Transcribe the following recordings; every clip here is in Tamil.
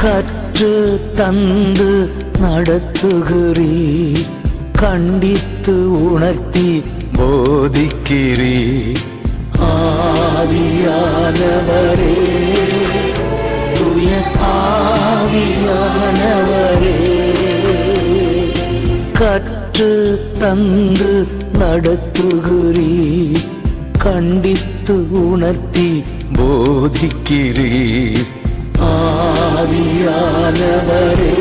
கற்று தந்து நடத்துகிறீர், கண்டித்து உணர்த்தி போதிக்கிறீர். ஆவியானவரே, தூய ஆவியானவரே, கற்று தந்து நடத்துகிறீர், கண்டித்து உணர்த்தி போதிக்கிறீர். ஆவியானவரே,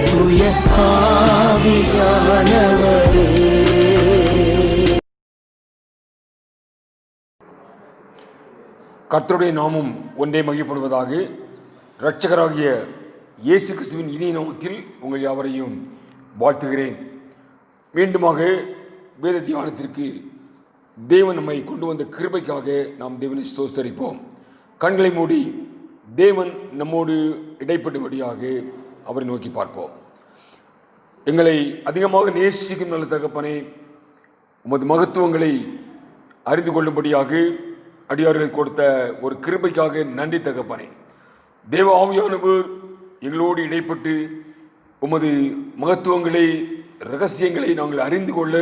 தூய ஆவியானவரே. கர்த்தருடைய நாமம் ஒன்றே மகிழ்ப்படுவதாக. இரட்சகராகிய இயேசு கிறிஸ்துவின் இனிய நாமத்தில் உங்கள் யாவரையும் வாழ்த்துகிறேன். மீண்டுமாக வேத தியானத்திற்கு தேவன் நம்மை கொண்டு வந்த கிருபைக்காக நாம் தேவனை ஸ்தோத்திரிப்போம். கண்களை மூடி தேவன் நம்மோடு இடைப்படும்படியாக அவரை நோக்கி பார்ப்போம். எங்களை அதிகமாக நேசிக்கும் நல்ல தகப்பனே, உமது மகத்துவங்களை அறிந்து கொள்ளும்படியாக அடியார்கள் கொடுத்த ஒரு கிருபைக்காக நன்றி தகப்பனே. தேவ ஆவியானவர் எங்களோடு இடைப்பட்டு உமது மகத்துவங்களை, இரகசியங்களை நாங்கள் அறிந்து கொள்ள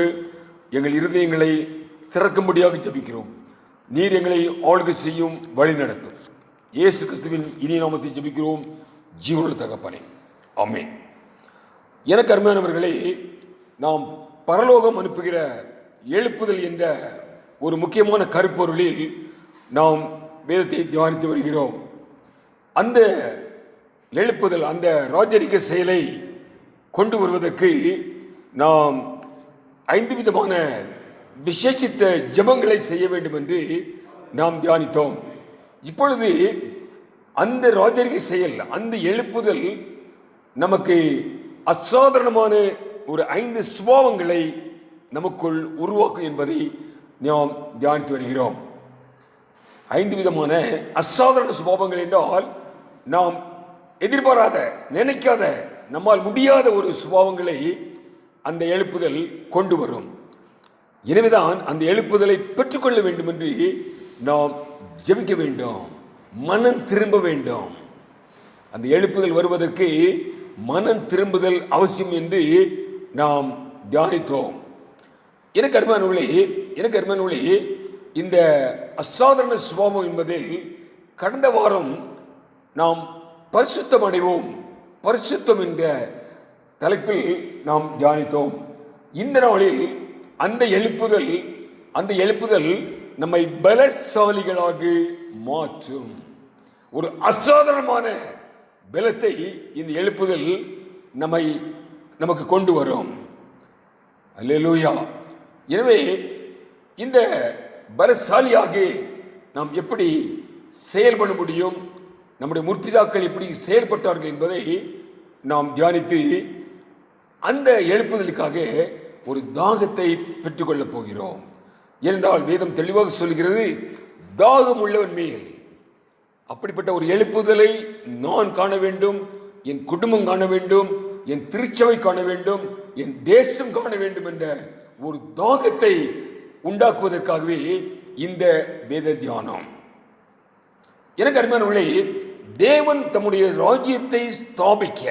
எங்கள் இருதயங்களை திறக்கும்படியாக ஜெபிக்கிறோம். நீர் எங்களை ஆளுகை செய்யும், வழி நடத்தும். இயேசு கிறிஸ்துவின் இனிய நாமத்தை ஜெபிக்கிறோம் ஜீவனுள்ள தகப்பனே, ஆமென். எனக்கு அருமையானவர்களே, நாம் பரலோகம் அனுப்புகிற எழுப்புதல் என்ற ஒரு முக்கியமான கருப்பொருளில் நாம் வேதத்தை தியானித்து வருகிறோம். அந்த எழுப்புதல், அந்த ராஜரிக செயலை கொண்டு வருவதற்கு நாம் 5 விதமான விசேஷித்த ஜெபங்களை செய்ய வேண்டும் என்று நாம் தியானித்தோம். இப்பொழுது அந்த ராஜரிக செயல், அந்த எழுப்புதல் நமக்கு அசாதாரணமான ஒரு 5 சுபாவங்களை நமக்குள் உருவாக்கும் என்பதை நாம் தியானித்து வருகிறோம். 5 விதமான அசாதாரண சுபாவங்கள் என்றால் நாம் எதிர்பாராத, நினைக்காத, நம்மால் முடியாத ஒரு சுபாவங்களை அந்த எழுப்புதல் கொண்டு வரும். எனவேதான் அந்த எழுப்புதலை பெற்றுக்கொள்ள வேண்டும் என்று நாம் ஜெபிக்க வேண்டும், மனம் திரும்ப வேண்டும். அந்த எழுப்புதல் வருவதற்கு மனம் திரும்புதல் அவசியம் என்று நாம் தியானித்தோம். எனக்கு அருமையானவர்களே, இந்த அசாதாரண சுபாவம் என்பதில் கடந்த வாரம் நாம் பரிசுத்தம் அடைவோம், பரிசுத்தம் என்ற தலைப்பில் நாம் தியானித்தோம். இந்த நாளில் அந்த எழுப்புதல் நம்மை பலசாலிகளாக மாற்றும். ஒரு அசாதாரணமான பலத்தை இந்த எழுப்புதல் நமக்கு கொண்டு வரும். அல்லேலூயா. எனவே இந்த பலசாலியாக நாம் எப்படி செயல்பட முடியும், நம்முடைய முற்பிதாக்கள் எப்படி செயல்பட்டார்கள் என்பதை நாம் தியானித்து அந்த எழுப்புதலுக்காக ஒரு தாகத்தை பெற்றுக்கொள்ளப் போகிறோம். ஏனென்றால் வேதம் தெளிவாக சொல்கிறது, தாகம் உள்ளவன் மேல். அப்படிப்பட்ட ஒரு எழுப்புதலை நான் காண வேண்டும், என் குடும்பம் காண வேண்டும், என் திருச்சபை காண வேண்டும், என் தேசம் காண வேண்டும் என்ற ஒரு தாகத்தை உண்டாக்குவதற்காகவே இந்த வேத தியானம். எனக்கு அருமையானவர்களே, தேவன் தம்முடைய ராஜ்யத்தை ஸ்தாபிக்க,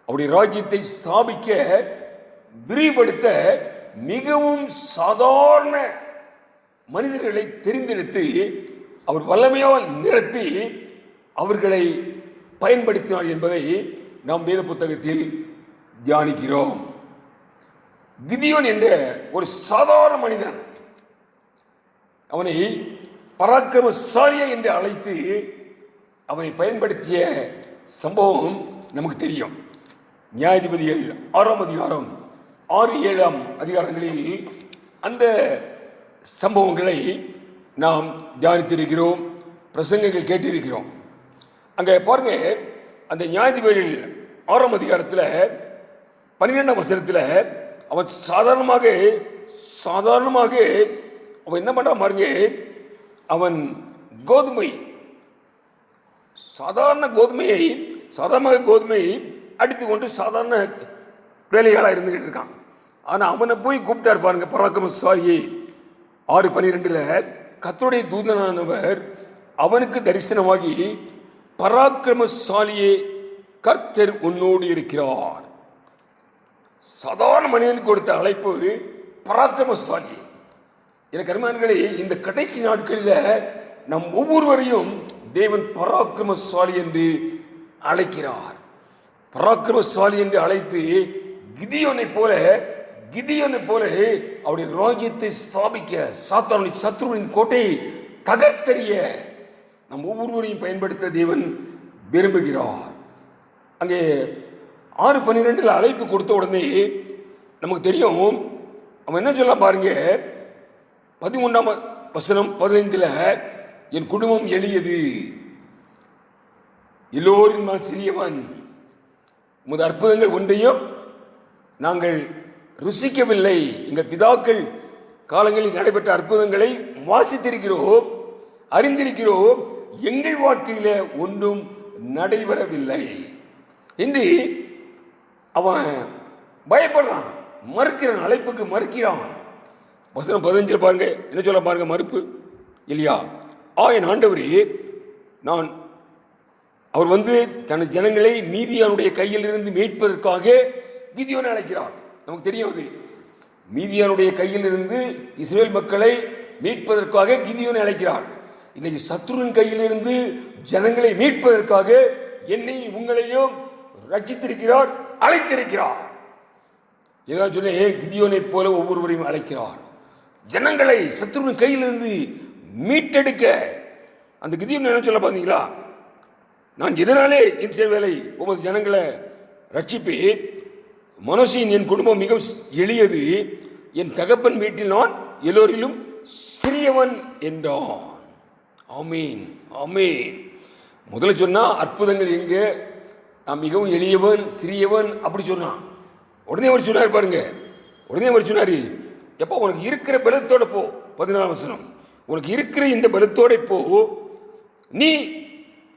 அவருடைய ராஜ்யத்தை ஸ்தாபிக்க, விரிவுபடுத்த மிகவும் சாதாரண மனிதர்களை தெரிந்தெடுத்து அவர் வல்லமையால் நிரப்பி அவர்களை பயன்படுத்தினார் என்பதை நாம் வேத புத்தகத்தில் தியானிக்கிறோம். கிதியோன் என்ற ஒரு சாதாரண மனிதன், அவனை பராக்கிரமசாலியா என்று அழைத்து அவனை பயன்படுத்திய சம்பவம் நமக்கு தெரியும். நியாயாதிபதிகள் 6ஆம் அதிகாரம் 6-7 அதிகாரங்களில் அந்த சம்பவங்களை நாம் தியானித்திருக்கிறோம், பிரசங்கங்கள் கேட்டிருக்கிறோம். அங்கே பாருங்க, அந்த நியாயாதிபதிகள் 6ஆம் அதிகாரத்தில் 12ஆம் வசனத்தில் அவன் சாதாரணமாக அவன் என்ன பண்றான் பாருங்க. அவன் சாதாரண கோதுமையை அடித்து கொண்டு சாதாரண வேலைகளாக இருந்துகிட்டு இருக்கான். ஆனால் அவனை போய் கூப்பிட்டார் பாருங்க, பராக்கிரமசாலியை. 6:12 கர்த்தருடைய தூதனானவர் அவனுக்கு தரிசனமாகி பராக்கிரமசாலியே, கர்த்தர் உன்னோடு இருக்கிறார். சாதாரண மனிதனுக்கு கொடுத்த அழைப்பு பராக்கிரமசாலி. எனக்கு அருமையானவர்களே, இந்த கடைசி நாட்களில் நம் ஒவ்வொருவரையும் தேவன் பராக்கிரமசாலி என்று அழைக்கிறார். பராக்கிரமசாலி என்று அழைத்து கிதியோனை போல அவருடைய ராஜ்யத்தை ஸ்தாபிக்க, சாத்தானுடைய சத்ருவின் கோட்டையை தகர்த்தெறிய நம் ஒவ்வொருவரையும் பயன்படுத்த தேவன் விரும்புகிறார். அங்கே 6:12 அழைப்பு கொடுத்த உடனே நமக்கு தெரியும் அவன் என்ன சொல்ல பாருங்க. 13ஆம் வசனம் 15, என் குடும்பம் எளியது, எல்லோரும் நான் சிறியவன், உமது அற்புதங்கள் ஒன்றையும் நாங்கள் ருசிக்கவில்லை. எங்கள் பிதாக்கள் காலங்களில் நடைபெற்ற அற்புதங்களை வாசித்திருக்கிறோம், அறிந்திருக்கிறோம், எங்கள் வாழ்க்கையில ஒன்றும் நடைபெறவில்லை என்று அவன் பயப்படுறான், மறுக்கிறான், அழைப்புக்கு மறுக்கிறான். வசனம் 15 பாருங்க, என்ன சொல்ல பாருங்க, மறுப்பு இல்லையா? என் ஆண்டவரே, அவர் தன் ஜனங்களை மீதியானுடைய கையில் இருந்து மீட்பதற்காக கிதியோனை அழைக்கிறார். நமக்கு தெரியும், அது மீதியானுடைய கையில் இருந்து இஸ்ரேல் மக்களை மீட்பதற்காக கிதியோனை அழைக்கிறார். இன்னைக்கு சத்ருவின் கையில் இருந்து ஜனங்களை மீட்பதற்காக என்னை உங்களையும் ரட்சித்திருக்கிறார், அழைத்திருக்கிறார். ஏதாவது சொன்ன கிதியோனை போல ஒவ்வொருவரையும் அழைக்கிறார். ஜனங்களை சத்ருவின் கையிலிருந்து மீட்டெடுக்க. அந்த கிதியோன் என்ன சொல்ல பார்த்தீங்களா? நான் இதனாலே இஸ்ரவேலை உமது ஜனங்களை ரட்சிப்பேன், மனோசின் என் குடும்பம் மிக எளியது, என் தகப்பன் வீட்டில் நான் எல்லோரிலும் சிறியவன் என்றான். ஆமீன், ஆமீன். முதல்ல சொன்னா அற்புதங்கள் எங்க, நான் மிகவும் எளியவன், சிறியவன் அப்படி சொன்னான். உடனே அவர் சொன்னார் பாருங்க, எப்போ உனக்கு இருக்கிற பலத்தோட போ. 14ஆம் வசனம், உனக்கு இருக்கிற இந்த பலத்தோட போ, நீ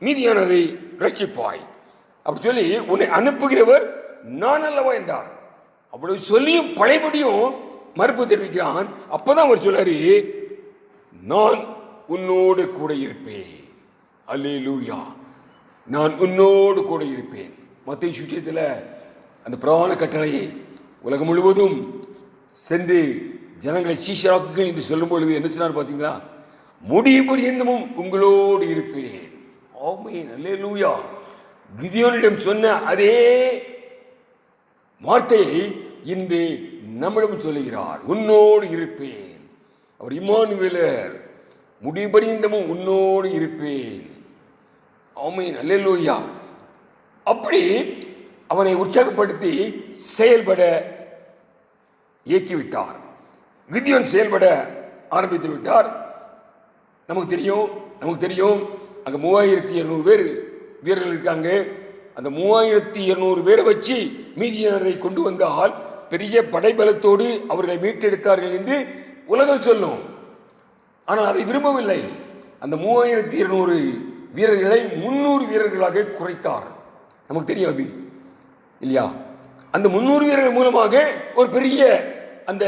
மீதியானதை ரட்சிப்பாய் அப்படி சொல்லி உன்னை அனுப்புகிறவர் நான் அல்லவா என்றார். அப்படி சொல்லியும் பழையபடியும் மறுப்பு தெரிவிக்கிறான். அப்பதான் அவர் சொல்லாரு, நான் உன்னோடு கூட இருப்பேன். அல்லேலூயா, நான் உன்னோடு கூட இருப்பேன். மத்தேயு சுவிசேஷத்தில் அந்த பிரதான கட்டளையை உலகம் முழுவதும் சென்று ஜனங்களை சீஷராக்குங்கள் என்று சொல்லும் பொழுது என்ன சொன்னார் பார்த்தீங்களா? முடிவு பரியந்தமும் உங்களோடு இருப்பேன். ஆமென், அல்லேலூயா. கிதியோனிடம் சொன்ன அதே வார்த்தையை இன்று நம்மிடம் சொல்லுகிறார், உன்னோடு இருப்பேன். அவர் இம்மானுவேலர், முடிபரியந்தமும் உன்னோடு இருப்பேன். ஆமென், அல்லேலூயா. அப்படி அவனை உற்சாகப்படுத்தி செயல்பட இயக்கிவிட்டார். கிதியோன் செயல்பட ஆரம்பித்து விட்டார். நமக்கு தெரியும் அங்க 3200 பேர் வீரர்கள் இருக்காங்க. அந்த 3200 பேரை வச்சு மீதியானரை கொண்டு வந்தால் பெரிய படைபலத்தோடு அவர்களை மீட்டெடுத்தார்கள் என்று உலகம் சொல்லும். ஆனால் அதை விரும்பவில்லை. அந்த 3200 வீரர்களை 300 வீரர்களாக குறைத்தார். நமக்கு தெரியாது இல்லையா? அந்த 300 வீரர்கள் மூலமாக ஒரு பெரிய அந்த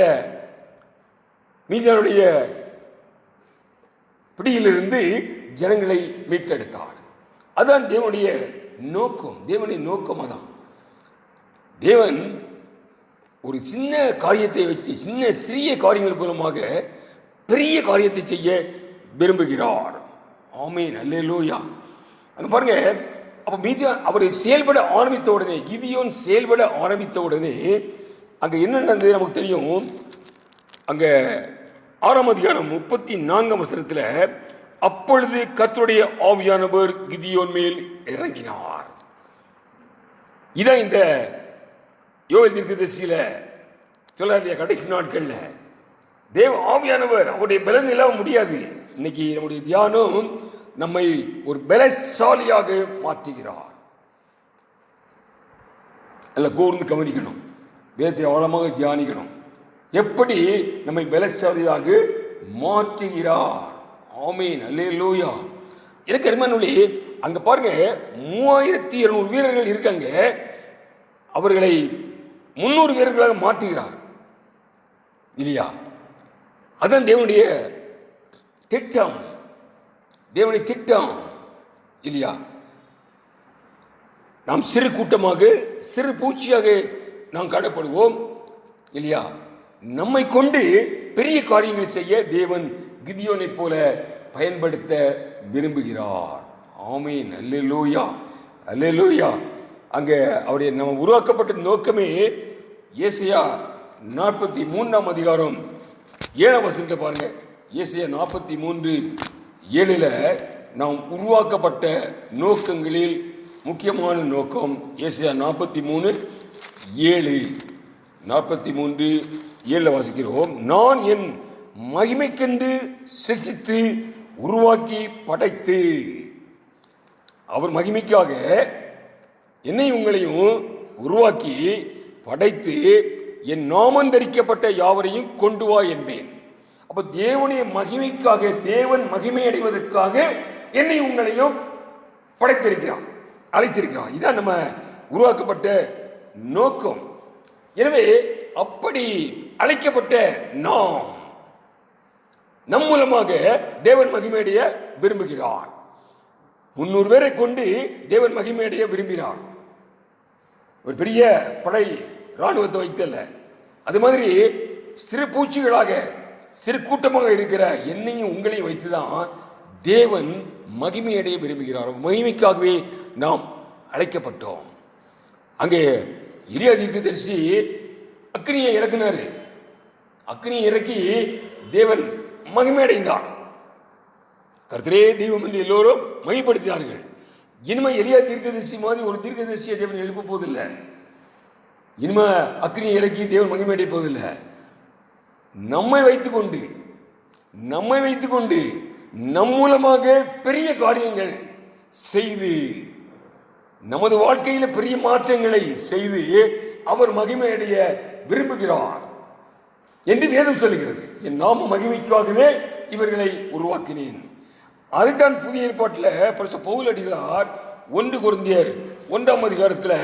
மீதியானுடைய பிடியிலிருந்து ஜனங்களை மீட்டெடுத்தார். அதான் தேவனுடைய நோக்கம். தேவனுடைய நோக்கம் அதான். தேவன் ஒரு சின்ன காரியத்தை வைத்து, சிறிய காரியங்கள் மூலமாக பெரிய காரியத்தை செய்ய விரும்புகிறார். ஆமென், அல்லேலூயா. அங்க பாருங்க, அப்ப அவர் செயல்பட ஆரம்பித்த உடனே, கிதியோன் செயல்பட ஆரம்பித்த உடனே அங்க என்ன நடந்தது நமக்கு தெரியும். அங்க 6ஆம் அதிகாரம் 34ஆம் வசனத்தில், அப்பொழுது கர்த்தருடைய ஆவியானவர் கிதியோன் மேல் இறங்கினார். இதான் இந்த யோவேல் தீர்க்கதரிசியில சொல்ல கடைசி நாட்கள்ல தேவ ஆவியானவர் அவருடைய பலன் இல்லாம முடியாது. இன்னைக்கு நம்முடைய தியானம் நம்மை ஒரு பலசாலியாக மாற்றுகிறார். அல்ல, கூர்ந்து கவனிக்கணும், வேதத்தை ஆழமாக தியானிக்கணும். எப்படி நம்மை பலசாலியாக மாற்றுகிறார். ஆமென், அல்லேலூயா. எனக்கு அருமையானவர்களே, அங்க பாருங்க 3200 வீரர்கள் இருக்காங்க. அவர்களை 300 வீரர்களாக மாற்றுகிறார் இல்லையா? அதான் தேவனுடைய திட்டம் இல்லையா? நாம் சிறு கூட்டமாக, சிறு பூச்சியாக நாம் காணப்படுவோம் இல்லையா? நம்மை கொண்டு பெரிய காரியங்கள் செய்ய தேவன் கிதியோனை போல பயன்படுத்த விரும்புகிறார். ஆமீன், அல்லேலூயா, அல்லேலூயா. அங்கே அவருடைய நம்ம உருவாக்கப்பட்ட நோக்கமே ஏசாயா 43 அதிகாரம் 7 வசனத்தை பாருங்க. ஏசாயா 43:7 நாம் உருவாக்கப்பட்ட நோக்கங்களில் முக்கியமான நோக்கம் ஏசாயா 43:7 வாசிக்கிறோம். நான் என் மகிமைக்கென்று சிருஷ்டித்து உருவாக்கி படைத்து, அவர் மகிமைக்காக என்னை உங்களையும் உருவாக்கி படைத்து என் நாமம் தரிக்கப்பட்ட யாவரையும் கொண்டு வா என்பேன். அப்ப தேவனுடைய மகிமைக்காக, தேவன் மகிமை அடைவதற்காக என்னை உங்களையும் படைத்திருக்கிறான், அழைத்திருக்கிறான். இதுதான் நம்ம உருவாக்கப்பட்ட நோக்கம். எனவே அப்படி அழைக்கப்பட்ட நம் மூலமாக தேவன் மகிமையடைய விரும்புகிறார். 300 பேரை கொண்டு தேவன் மகிமையடைய விரும்பினார். ஒரு பெரிய படை இராணுவத்தை வைத்தல்ல, அது மாதிரி சிறு பூச்சிகளாக, சிறு கூட்டமாக இருக்கிற என்னையும் உங்களையும் வைத்துதான் தேவன் மகிமையடைய விரும்புகிறார். மகிமைக்காகவே நாம் அழைக்கப்பட்டோம். அங்கே எலியா தீர்க்கதரிசி அக்கினியை இறக்குனாரு. அக்கினியை இறக்கி தேவன் மகிமை அடைந்தார். கர்த்தரே தெய்வம் என்று எல்லோரும் மகிமைப்படுத்தினார்கள். இனிமே எலியா தீர்க்கதரிசி மாதிரி ஒரு தீர்க்கதரிசியை தேவன் எழுப்ப போவதில்லை. இனிமே அக்கினியை இறக்கி தேவன் மகிமை அடைய போவதில்லை. நம்மை வைத்துக்கொண்டு நம் மூலமாக பெரிய காரியங்கள் செய்து, நமது வாழ்க்கையில பெரிய மாற்றங்களை செய்து அவர் மகிமையடைய விரும்புகிறார் என்று வேதம் சொல்லுகிறது. என் நாம மகிமைக்காகவே இவர்களை உருவாக்கினேன். அதுதான் புதிய ஏற்பாட்டில் பரிசுத்த பவுல் அடிகளார் 1 கொரிந்தியர் 1 அதிகாரத்தில்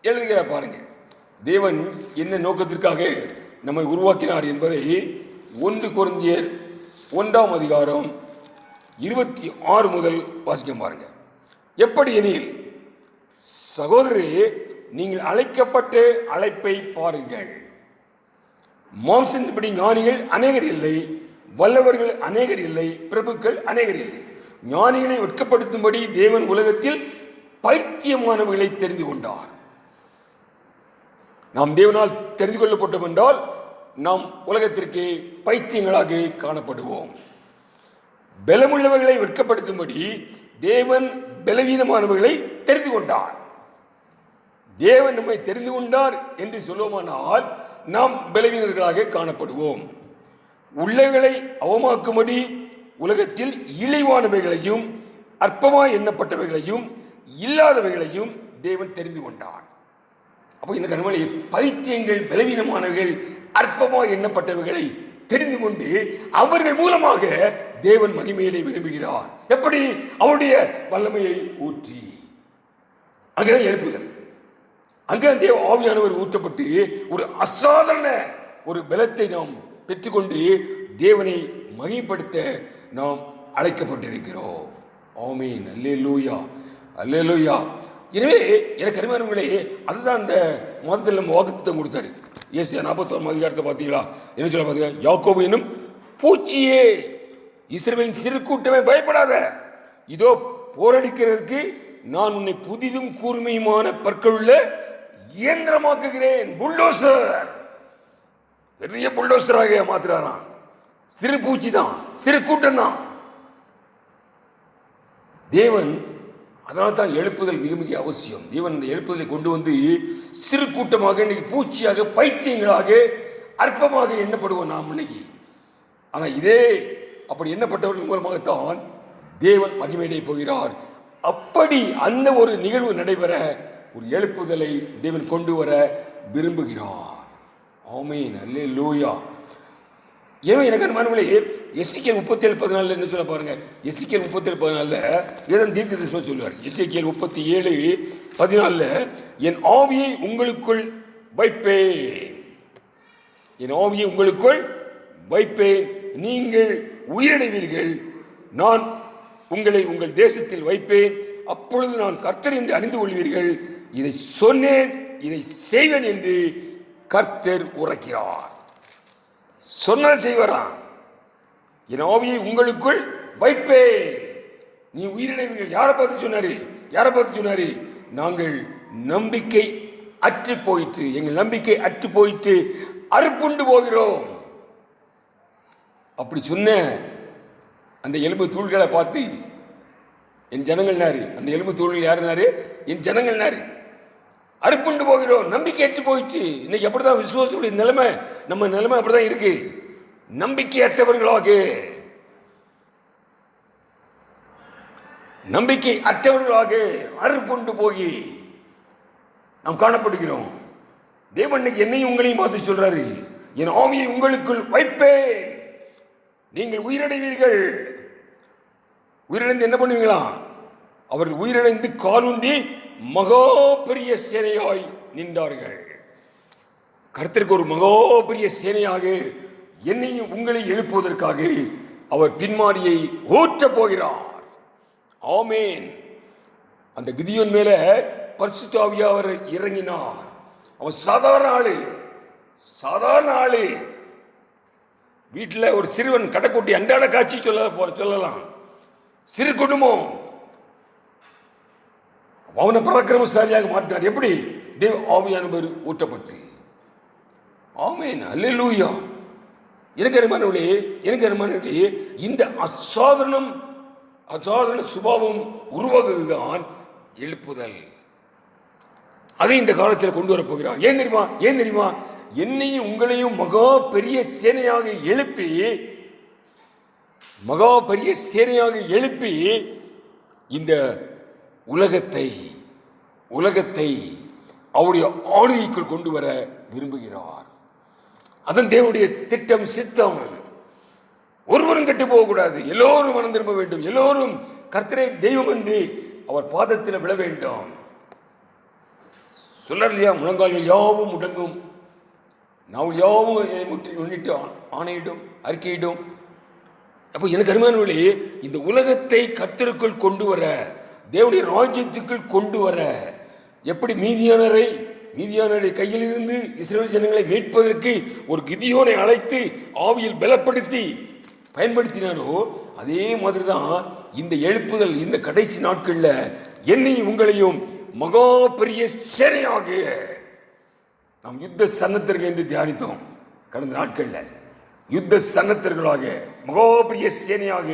எழுதுகிறார். பாருங்க, தேவன் என்ன நோக்கத்திற்காக நம்மை உருவாக்கினார் என்பதை 1 கொரிந்தியர் 1 அதிகாரம் 26 முதல் வாசிக்க பாருங்க. எப்படி எனில், சகோதரரே, நீங்கள் அழைக்கப்பட்ட அழைப்பை பாருங்கள். மாம்சத்தின்படி ஞானிகள் அநேகர் இல்லை, வல்லவர்கள் அநேகர் இல்லை, பிரபுக்கள் அநேகர் இல்லை. ஞானிகளை வெட்கப்படுத்தும்படி தேவன் உலகத்தில் பைத்தியமானவர்களை தெரிந்து கொண்டார். நாம் தேவனால் தெரிந்து கொள்ளப்பட்டோம் என்றால் நாம் உலகத்திற்கு பைத்தியங்களாக காணப்படுவோம். பலமுள்ளவர்களை வெட்கப்படுத்தும்படி தேவன் பலவீனமானவர்களை தெரிந்து கொண்டார். தேவன் நம்மை தெரிந்து கொண்டார் என்று சொல்லுவோமானால் நாம் பலவீனர்களாக காணப்படுவோம். உள்ளவைகளை அவமாக்கும்படி உலகத்தில் இழிவானவைகளையும் அற்பமாய் எண்ணப்பட்டவைகளையும் இல்லாதவைகளையும் தேவன் தெரிந்து கொண்டார். அப்போ இந்த கண்மணி பைத்தியங்கள், பலவீனமானவைகள், அற்பமாய் எண்ணப்பட்டவைகளை தெரிந்து கொண்டு அவர்கள் மூலமாக தேவன் மகிமையை விரும்புகிறார். எப்படி? அவருடைய வல்லமையை ஊற்றி. அங்கேதான் எழுப்புதல். அங்கே தேவ ஆவியானவர் ஊற்றப்பட்டு ஒரு அசாதாரண ஒரு பலத்தை நாம் பெற்றுக்கொண்டு தேவனை மகிமைப்படுத்த நாம் அழைக்கப்பட்டிருக்கிறோம். ஆமீன், அல்லேலூயா, அல்லேலூயா. எனவே எனக்கு அருமையானவர்களே, அதுதான் அந்த மதத்தில் நம்ம வாக்குத்தத்தம் கொடுத்தாரு. ஏசாயா 41 அதிகாரத்தை பார்த்தீங்களா? என்ன சொல்ல பார்த்தீங்க? யாக்கோபு என்னும் பூச்சியே, இஸ்ரவேலின் சிறு கூட்டமே, பயப்படாத, இதோ போரடிக்கிறதுக்கு நான் உன்னை புதிதும் கூர்மையுமான பற்களுள்ள இயந்திரமாக்குகிறேன். புல்டோசர், பெரிய புல்டோசராக மாத்துறாராம். சிறு பூச்சி தான், சிறு கூட்டம் தான். தேவன் அதனால தான் எழுப்புதல் மிக மிக அவசியம். தேவன் இந்த எழுப்புதலை கொண்டு வந்து சிறு கூட்டமாக, இன்னைக்கு பூச்சியாக, பைத்தியங்களாக, அற்பமாக எண்ணப்படுவோம் நாம் இன்னைக்கு. ஆனால் இதே அப்படி எண்ணப்பட்டவர்கள் மூலமாகத்தான் தேவன் மகிமையடைய போகிறார். அப்படி அந்த ஒரு நிகழ்வு நடைபெற ஒரு எழுப்புதலை தேவன் கொண்டு வர விரும்புகிறார். ஆமீன், அல்லேலூயா. ஏன் எனக்கு அனுமானங்களே, எசேக்கியேல் 37:14 என்ன சொல்ல பாருங்க. எசேக்கியேல் 37:14 ஏதன் தீர்க்கதரிசி சொல்லுவார். எசேக்கியேல் 37:14 என் ஆவியை உங்களுக்குள் வைப்பேன், என் ஆவியை உங்களுக்குள் வைப்பேன், நீங்கள் உயிரடைவீர்கள், நான் உங்களை உங்கள் தேசத்தில் வைப்பேன், அப்பொழுது நான் கர்த்தர் என்று அறிந்து கொள்வீர்கள். இதை சொன்னேன், இதை செய்வேன் என்று கர்த்தர் உரைக்கிறார். சொன்னால் செய்வாராம். என் ஆவியை உங்களுக்குள் வைப்பேன், நீ உயிரிழவீர்கள். யாரை பார்த்து சொன்னாரு? யாரை பார்த்து சொன்னாரு? நாங்கள் நம்பிக்கை அற்று போயிட்டு, எங்கள் நம்பிக்கை அற்று போயிட்டு அறுப்புண்டு போகிறோம். அப்படி சொன்ன அந்த எலும்பு தூள்களை பார்த்து என் ஜனங்கள்னாரு. அந்த எலும்பு தூள்கள் யாருனாரு? என் ஜனங்கள்னாரு. அறுப்புண்டு போகிறோம், நம்பிக்கை அற்று போயிட்டு. இன்னைக்கு அப்படிதான் விசுவாசத்துடைய நிலைமை, நம்ம நிலைமை அப்படிதான் இருக்கு. நம்பிக்கை அற்றவர்களாக அறுப்புண்டு போய் நாம் காணப்படுகிறோம். தேவன் என்னையும் உங்களையும் பார்த்து சொல்றாரு, என் ஆவியை உங்களுக்குள் வைப்பேன், நீங்கள் உயிரடைவீர்கள். உயிரிழந்து என்ன பண்ணுவீங்களா? அவர்கள் உயிரிழந்து காலுண்டி மகா பெரிய சேனையாய் நின்றார்கள். கர்த்தருக்கு ஒரு மகா பெரிய சேனையாக என்னையும் உங்களை எழுப்புவதற்காக அவர் பின்மாரியை ஊற்றப் போகிறார். ஆமேன். அந்த கிதியோன் மேல பரிசுத்த ஆவியானவர் இறங்கினார். அவன் சாதாரண ஆளு. வீட்டில் ஒரு சிறுவன் கடைக்குட்டி அன்றாட காட்சி சொல்லலாம். சிறு குடும்பம். அவனை பராக்கிரமசாலியாக மாற்றினார். எப்படி? தேவ ஆவியானவர் ஊற்றப்பட்டு. ஆமேன், அல்லேலூயா. எனக்கு அருமானவர்களே, இந்த அசாதாரண சுபாவம் உருவாகுதுதான் எழுப்புதல். அதை இந்த காலத்தில் கொண்டு வர போகிறார். ஏன் தெரியுமா? என்னையும் உங்களையும் மகா பெரிய சேனையாக எழுப்பி இந்த உலகத்தை அவருடைய ஆளுகைக்குள் கொண்டு வர விரும்புகிறார். அதன் தேவனுடைய திட்டம், சித்தம். ஒருவரும் கெட்டு போகக்கூடாது, எல்லோரும் மனம் திரும்ப வேண்டும், எல்லோரும் கர்த்தரை தெய்வம் என்று அவர் பாதத்தில் விழ வேண்டும். சொல்றார் இல்லையா? முழங்கால்கள் யாவும் முடங்கும், நாங்கள் யாவும் முன்னிட்டு ஆணையிடும், அறிக்கையிடும். அப்போ எனக்கு அருமையானவர்களே, இந்த உலகத்தை கர்த்தருக்குள் கொண்டு வர, தேவனுடைய ராஜ்யத்துக்குள் கொண்டு வர, எப்படி மீதியானரை கையில் இருந்து இஸ்ரவேல் ஜனங்களை மீட்பதற்கு ஒரு கிதியோனை அழைத்து ஆவியில் பலப்படுத்தி பயன்படுத்தினாரோ, அதே மாதிரி தான் இந்த எழுப்புதல். இந்த கடைசி நாட்கள்ல என்னையும் உங்களையும் மகா பெரிய சேனையாக நாம் யுத்த சன்னத்தர்கள் என்று தியானித்தோம். கடந்த நாட்கள்ல யுத்த சன்னத்தர்களாக மகா பெரிய சேனையாக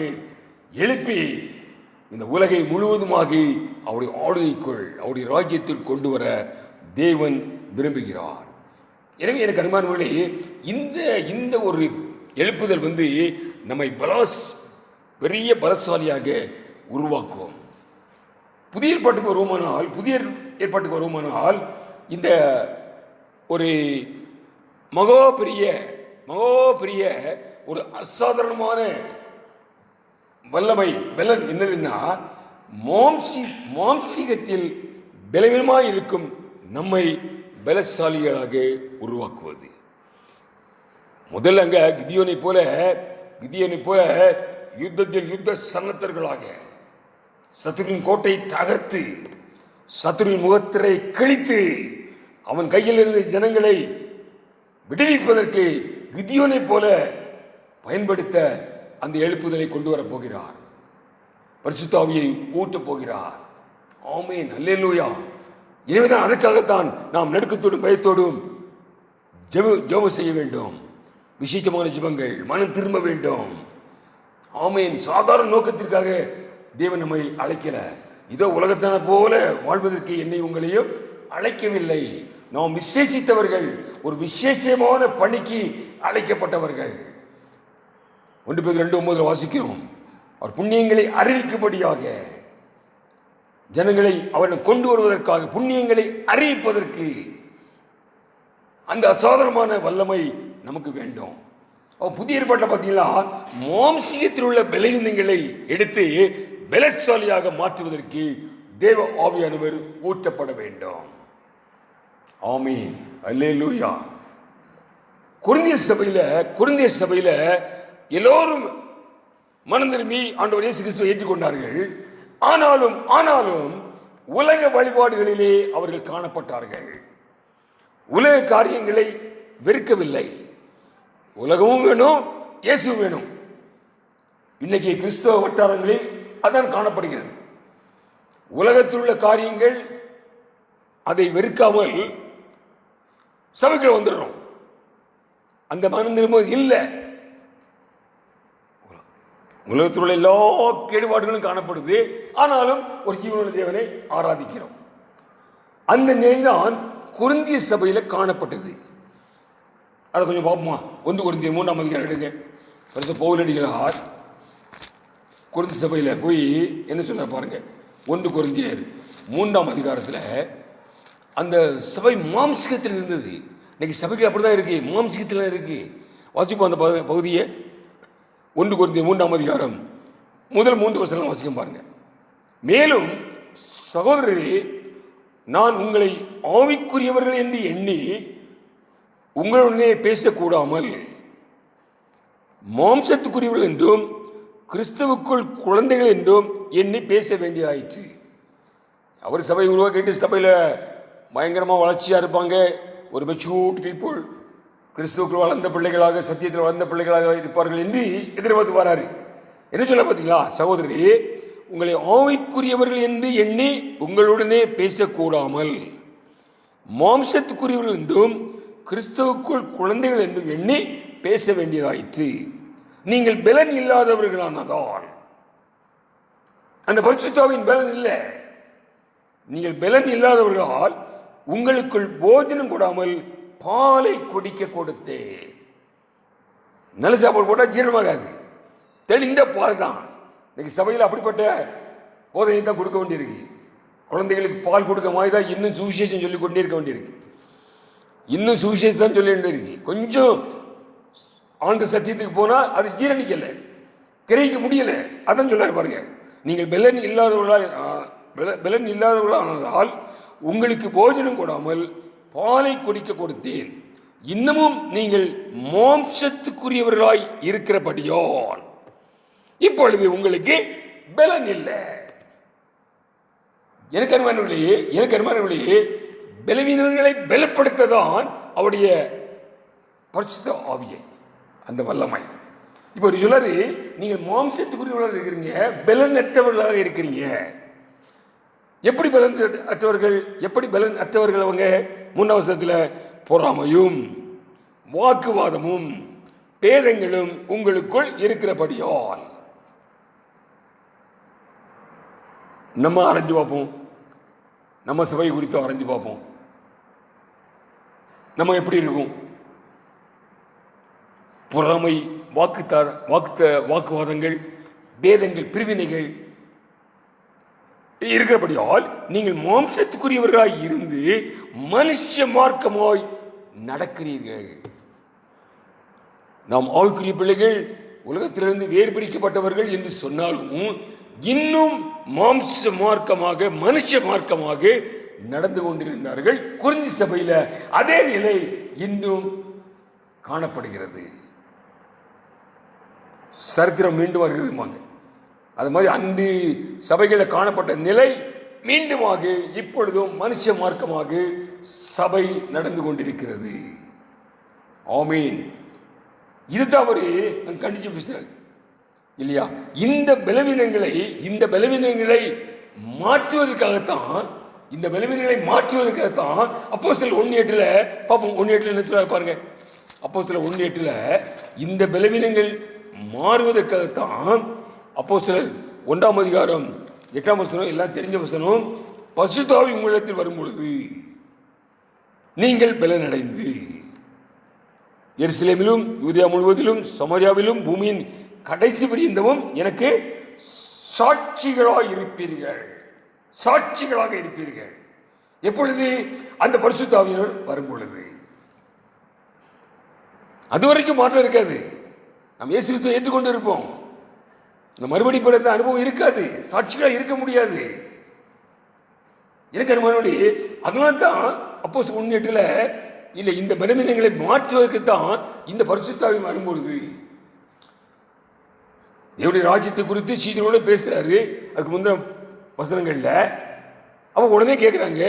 எழுப்பி இந்த உலகை முழுவதுமாக அவருடைய ஆளுகைக்குள், அவருடைய ராஜ்யத்தில் கொண்டு வர தேவன் விரும்புகிறார். எனவே எனக்கு அருமையானவர்களே, இந்த ஒரு எழுப்புதல் நம்மை பெரிய பலசாலியாக உருவாக்கும். புதிய ஏற்பாட்டுக்கு வருவோமானால் இந்த ஒரு மகா பெரிய ஒரு அசாதாரணமான பலன் என்னதுன்னா, மாம்சீகத்தில் பலவீனமாய் இருக்கும் நம்மை பலசாலிகளாக உருவாக்குவது. முதல்ல அங்க கிதியோனை போல யுத்தத்தில் யுத்த சன்னத்தர்களாக சத்துருவின் கோட்டை தகர்த்து, சத்துருவின் முகத்திரை கிழித்து, அவன் கையில் இருந்த ஜனங்களை விடுவிப்பதற்கு கிதியோனை போல பயன்படுத்த அந்த எழுப்புதலை கொண்டு வரப் போகிறார். பரிசுத்த ஆவியை ஊட்டப் போகிறார். ஆமென், அல்லேலூயா. எனவேதான் அதற்காகத்தான் நாம் நடுக்கத்தோடும் பயத்தோடும் ஜெபம் செய்ய வேண்டும். விசேஷமான ஜெபங்கள், மனம் திரும்ப வேண்டும். ஆமென். சாதாரண நோக்கத்திற்காக தேவன் நம்மை அழைக்கல. இதோ உலகத்தான போல வாழ்வதற்கு என்னை உங்களையும் அழைக்கவில்லை. நாம் விசேஷித்தவர்கள், ஒரு விசேஷமான பணிக்கு அழைக்கப்பட்டவர்கள். 1 Peter 2:9 வாசிக்கிறோம். அவர் புண்ணியங்களை அறிவிக்கும்படியாக, ஜனங்களை அவரிடம் கொண்டு வருவதற்காக, புண்ணியங்களை அறிவிப்பதற்கு அந்த அசாதாரணமான வல்லமை நமக்கு வேண்டும். புதிய ஏற்பாட்டில் பார்த்தீங்கன்னா, மாம்சீகத்தில் உள்ள பலவீனங்களை எடுத்து பலசாலியாக மாற்றுவதற்கு தேவ ஆவியானவர் ஊற்றப்பட வேண்டும். ஆமீன், அல்லேலூயா. கொரிந்திய சபையில எல்லோரும் மனம் திரும்பி ஆண்டவர் இயேசு கிறிஸ்துவை ஏற்றுக்கொண்டார்கள். ஆனாலும் ஆனாலும் உலக வழிபாடுகளிலே அவர்கள் காணப்பட்டார்கள். உலக காரியங்களை வெறுக்கவில்லை. உலகமும் வேணும், இயேசுவும் வேணும். இன்னைக்கு கிறிஸ்தவ வட்டாரங்களில் அதான் காணப்படுகிறது. உலகத்தில் உள்ள காரியங்கள் அதை வெறுக்காமல் சபைக்குள்ள வந்துடுறோம். அந்த மனநிலைமை இல்லை. உலகத்தில் உள்ள எல்லா கேடுபாடுகளும் காணப்படுது. ஆனாலும் ஒரு ஜீவனுள்ள தேவனை ஆராதிக்கிறோம். அந்த நிலைதான் கொரிந்திய சபையில காணப்பட்டது. அதை கொஞ்சம் பார்ப்போமா? 1 கொரிந்தியர் 3ஆம் அதிகாரம் எடுங்க. பவுலடிகளார் கொரிந்திய சபையில போய் என்ன சொல்ல பாருங்க. 1 கொரிந்தியர் 3ஆம் அதிகாரத்தில் அந்த சபை மாம்சிகத்தில் இருந்தது. இன்னைக்கு சபைகள் அப்படிதான் இருக்கு, மாம்சிகத்தில் இருக்கு. வாசிப்போம் அந்த பகுதியை. 1 கொரிந்தியர் 3ஆம் அதிகாரம் முதல் 3 வசனம் வாசிக்கும் பாருங்க. மேலும் சகோதரரே, நான் உங்களை ஆவிக்குரியவர்கள் என்று எண்ணி உங்களுடனே பேசக்கூடாமல் மாம்சத்துக்குரியவர்கள் என்றும் கிறிஸ்துவுக்குள் குழந்தைகள் என்றும் எண்ணி பேச வேண்டியதாயிற்று. அவர் சபை உருவாக்கிட்டு சபையில் பயங்கரமாக வளர்ச்சியாக இருப்பாங்க. ஒரு மெச்சூர்ட் பீப்புள், கிறிஸ்துவுக்குள் வளர்ந்த பிள்ளைகளாக, சத்தியத்தில் வளர்ந்த பிள்ளைகளாக இருப்பார்கள் என்று எதிர்பார்த்து வராரு. என்ன சொல்ல பார்த்தீங்களா? சகோதரி, உங்களை ஆவிக்குரியவர்கள் என்று எண்ணி உங்களுடனே பேசக்கூடாமல் மாம்சத்துக்குரியவர்கள் என்றும் கிறிஸ்துவுக்குள் குழந்தைகள் என்றும் எண்ணி பேச வேண்டியதாயிற்று. நீங்கள் பலன் இல்லாதவர்களானதால், அந்த பரிசுத்தாவின் பலன் இல்லை, நீங்கள் பலன் இல்லாதவர்களால் உங்களுக்குள் போஜனம் கூடாமல் பாலை குடிக்க கொடுத்தேன். நல்ல சாப்பாடு போட்டால் ஜீரணமாகாது, தெளிந்த பால் தான். இன்னைக்கு சபையில் அப்படிப்பட்ட போதனை தான் கொடுக்க வேண்டியிருக்கு. குழந்தைகளுக்கு பால் கொடுக்க மாதிரி தான் இன்னும் சுவிசேஷம் சொல்லி கொண்டே இருக்க வேண்டியிருக்கு. இன்னும் சுவிசேஷம் தான் சொல்லி வேண்டியிருக்கு. கொஞ்சம் ஆழ்ந்த சத்தியத்துக்கு போனால் அது ஜீரணிக்கலை, கிரகிக்க முடியலை. அதான் சொல்ல பாருங்க. நீங்கள் பலன் இல்லாதவர்களால் உங்களுக்கு போஜனம் கொடாமல் பாலை குடிக்க கொடுத்தேன். இன்னமும் நீங்கள் மாம்சத்துக்குரியவர்களாய் இருக்கிறபடியால் இப்பொழுது உங்களுக்கு பலன் இல்லை. எனக்கு அருமானவர்களே, பலவீனர்களை பலப்படுத்ததான் அவருடைய பரிசுத்த ஆவியை, அந்த வல்லமை. இப்போ சொல்றாரு, நீங்கள் மாம்சத்துக்குரியவர்களாக இருக்கிறீங்க, பலன் அற்றவர்களாக இருக்கிறீங்க. எப்படி பலன் அற்றவர்கள்? எப்படி பலன் அற்றவர்கள்? அவங்க 3ஆம் வசனத்தில் பொறாமையும் வாக்குவாதமும் பேதங்களும் உங்களுக்குள் இருக்கிறபடியால். நம்ம அரைஞ்சு பார்ப்போம், நம்ம சபை குறித்து அரைஞ்சு பார்ப்போம். நம்ம எப்படி இருக்கும்? பொறாமை, வாக்குவாதங்கள், பேதங்கள், பிரிவினைகள் இருக்கிறபடியால் நீங்கள் மாம்சத்துக்குரியவர்களாய் இருந்து மனுஷ மார்க்கமாய் நடக்கிறீர்கள். நாம் ஆவிக்குரிய பிள்ளைகள், உலகத்திலிருந்து வேறு பிரிக்கப்பட்டவர்கள் என்று சொன்னாலும் இன்னும் மாம்ச மார்க்கமாக, மனுஷ மார்க்கமாக நடந்து கொண்டிருந்தார்கள். கொரிந்தி சபையில் அதே நிலை இன்னும் காணப்படுகிறது. சரித்திரம் மீண்டும் வருகிறது. அது மாதிரி அந்த சபைகளில் காணப்பட்ட நிலை மீண்டுமாக இப்பொழுதும் மனுஷ மார்க்கமாக சபை நடந்து கொண்டிருக்கிறது. ஆமீன். இதுதான் அவரு கண்டிச்சு பேசுறாரு இல்லையா? இந்த பலவீனங்களை மாற்றுவதற்காகத்தான், அப்போஸ்தலர் 1:8 பார்ப்போம். 1:8 என்ன பாருங்க. அப்போஸ்தலர் 1:8 இந்த பலவீனங்கள் மாறுவதற்காகத்தான் அப்போஸ்தலர் 1ஆம் அதிகாரம் 8ஆம் வசனம், எல்லாம் தெரிஞ்ச வசனம், பரிசுத்த ஆவி உங்களிடத்தில் வரும் பொழுது நீங்கள் பலனடைந்து எருசலேமிலும் யூதேயா முழுவதிலும் சமாரியாவிலும் பூமியின் கடைசி பரியந்தமும் எனக்கு சாட்சிகளாக இருப்பீர்கள். எப்பொழுது? அந்த பரிசுத்த ஆவியினர் வரும் பொழுது. அதுவரைக்கும் மாற்றம் இருக்காது. நாம் இயேசு கிறிஸ்துவை ஏற்றுக்கொண்டு இருப்போம். இந்த மறுபடி பிறந்த அனுபவம் இருக்காது, சாட்சிகளாக இருக்க முடியாது. எனக்கு மறுபடி அதனால தான் அப்போஸ்தலர் 1:8 இல்லை, இந்த பலவீனங்களை மாற்றுவதற்கு தான் இந்த பரிசுத்த ஆவி வரும்பொழுது தேவனுடைய ராஜ்யத்தை குறித்து சீடரோடு பேசுறாரு. அதுக்கு முந்தைய வசனங்கள்ல. அவங்க உடனே கேட்குறாங்க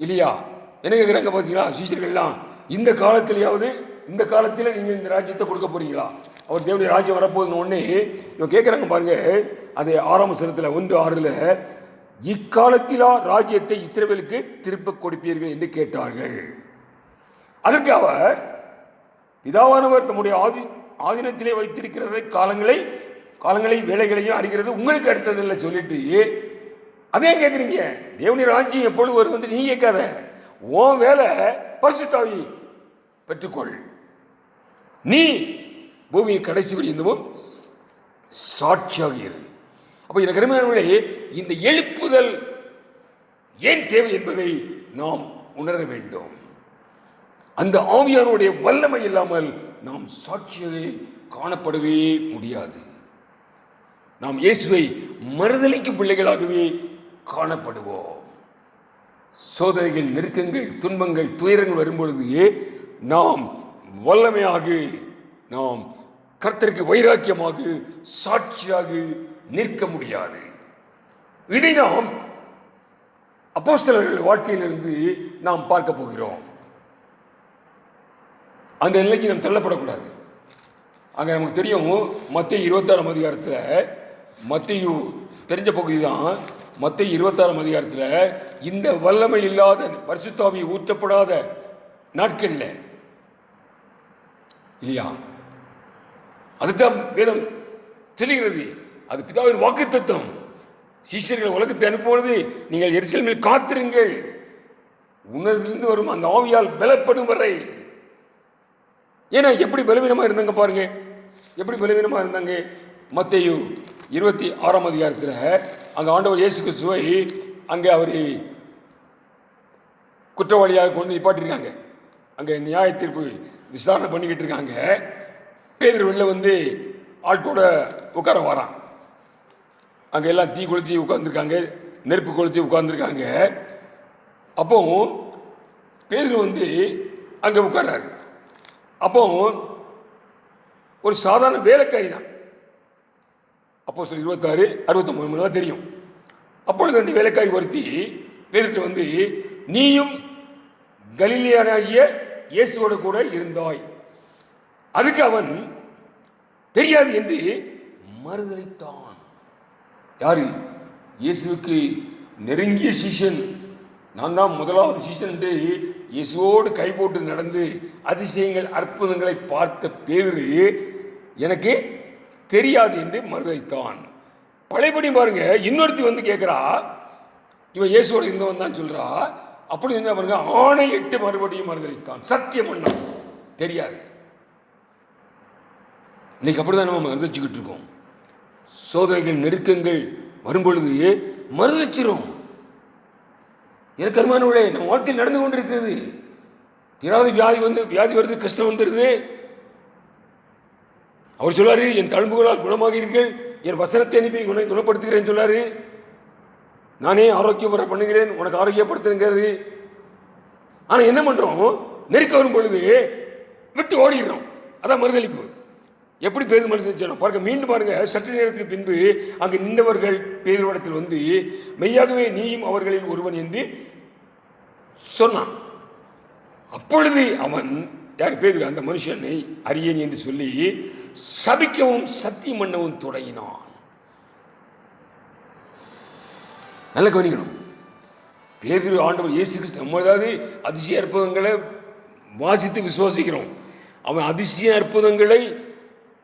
இல்லையா, என்ன கேட்குறாங்க பார்த்தீங்களா சீஷர்கள்லாம், இந்த காலத்திலேயாவது, இந்த காலத்தில் நீங்கள் இந்த ராஜ்யத்தை கொடுக்க போறீங்களா, அவர் தேவனுடைய ராஜ்யம் வரப்போகுதுன்னு உடனே இவங்க கேட்குறாங்க பாருங்க. அது 6ஆம் வசனத்தில் 1:6, இக்காலத்திலா ராஜ்யத்தை இஸ்ரவேலுக்கு திருப்ப கொடுப்பீர்கள் என்று கேட்டார்கள். அதற்கு அவர், பிதாவானவர் தம்முடைய ஆதீனத்திலே வைத்திருக்கிறதை காலங்களை வேலைகளையும் அறிகிறது, உங்களுக்கு அடுத்ததில்லை சொல்லிட்டு அதே கேட்குறீங்க. தேவனுடைய ராஜ்யம் எப்பொழுது வரும் என்று நீ கேட்காத, உன் வேலை பரிசுத்த ஆவி பெற்றுக்கொள், நீ பூமியின் கடைசி வரையும் சாட்சியாக இரு. அப்ப எனக்கு அருமையானவர்களே, இந்த எழுப்புதல் ஏன் தேவை என்பதை நாம் உணர வேண்டும். அந்த ஆவியானுடைய வல்லமை இல்லாமல் நாம் சாட்சியாக காணப்படவே முடியாது. நாம் இயேசுவை மறுதலிக்கும் பிள்ளைகளாகவே காணப்படுவோம். சோதனைகள், நெருக்கங்கள், துன்பங்கள், துயரங்கள் வரும்பொழுது நாம் வல்லமையாக, நாம் கர்த்தருக்கு வைராக்கியமாக, சாட்சியாக நிற்க முடியாது. இதை நாம் அப்போஸ்தலர்கள் வாழ்க்கையிலிருந்து நாம் பார்க்க போகிறோம். அந்த நிலைக்கு நாம் தள்ளப்படக்கூடாது. அங்கே நமக்கு தெரியும், மத்தேயு 26ஆம் அதிகாரத்தில், மத்தேயு தெரிஞ்ச பகுதி தான், மத்தேயு 26ஆம் அதிகாரத்தில் இந்த வல்லமை இல்லாத பரிசுத்த ஆவி ஊற்றப்படாத நாட்கள்ல இல்லையா, அதுதான் வேதம் சொல்லுகிறது. அது பிதாவின் வாக்குத்தத்தம். சீஷர்கள் உலகத்தை அனுப்புவது, நீங்கள் எருசலேமில் காத்திருங்கள், உன்னதிலிருந்து வரும் அந்த ஆவியால் பலப்படும் வரை. ஏன்னா எப்படி பலவீனமா இருந்தாங்க பாருங்க, எப்படி பலவீனமா இருந்தாங்க. மத்தேயு 26ஆம் அதிகாரத்தில் அங்கே ஆண்டவர் இயேசு கிறிஸ்துவை அங்கே அவரை குற்றவாளியாக கொண்டு நிப்பாட்டிருக்காங்க. அங்கே நியாய தீர்ப்பு விசாரணை பண்ணிக்கிட்டு இருக்காங்க. பேதுரு வெளில வந்து ஆட்கூட உட்கார வரான். அங்கே எல்லாம் தீ கொளுத்தி உட்கார்ந்துருக்காங்க, நெருப்பு கொளுத்தி உட்கார்ந்துருக்காங்க. அப்போ பேதுரு வந்து அங்கே உட்கார்றாரு. அப்போ ஒரு சாதாரண வேலைக்காரி தான். அப்போஸ்தலர் 26:69 தான் தெரியும். அப்பொழுது அந்த வேலைக்காரி ஒருத்தி பேதுருட்ட வந்து, நீயும் கலிலேயனாகிய இயேசுவோடு கூட இருந்தாய். அதுக்கு அவன் தெரியாது என்று மறுதலித்தான். யாரு? இயேசுவுக்கு நெருங்கிய சீஷன், நான் தான் முதலாவது சீஷன் என்று இயேசுவோடு கை போட்டு நடந்து அதிசயங்கள் அற்புதங்களை பார்த்த பேதுரு எனக்கு தெரியாது என்று மறுதலித்தான். பழையபடி பாருங்க, இன்னொருத்தி வந்து கேட்கிறா, இவன் இயேசுவோடு இருந்தவன் தான் சொல்றா. அப்படி இருந்தா பாருங்க, ஆணையிட்டு மறுபடியும் மறுதலித்தான். சத்தியம் பண்ணான், தெரியாது. இன்னைக்கு அப்படிதான் நம்ம மறுதலிச்சுக்கிட்டு இருக்கோம். சோதனைகள், நெருக்கங்கள் வரும்பொழுது மறுதலிச்சிரும். எனக்கு அருமானவர்களே, நம்ம வாழ்க்கையில் நடந்து கொண்டிருக்கிறது. ஏதாவது வியாதி வருது, கஷ்டம் வந்துடுது. அவர் சொல்லாரு, என் தழும்புகளால் குணமாகிறீர்கள், என் வசனத்தை அனுப்பி குணப்படுத்துகிறேன் சொல்லாரு. நானே ஆரோக்கியம் வர பண்ணுகிறேன், உனக்கு ஆரோக்கியப்படுத்துங்கிறது. ஆனா என்ன பண்றோம்? நெருக்க வரும் பொழுது விட்டு ஓடிடுறோம். அதான் மறுதளிப்பு. எப்படி பேது மறுதளிச்சோம் பாருங்க. மீண்டும் பாருங்க, சற்று நேரத்துக்கு பின்பு அங்கு நின்றவர்கள் பேதுருவிடத்தில் வந்து, மெய்யாகவே நீயும் அவர்களில் ஒருவன் என்று சொன்னான். அப்பொழுது அவன், யார்? பேதுரு, அந்த மனுஷனை அறியேன் என்று சொல்லி சபிக்கவும் சத்தியம் பண்ணவும் தொடங்கினான். நல்ல கவனிக்கணும். பேதுரு ஆண்டவர் இயேசு கிறிஸ்து, நம்ம ஏதாவது அதிசய அற்புதங்களை வாசித்து விசுவாசிக்கிறோம். அவன் அதிசய அற்புதங்களை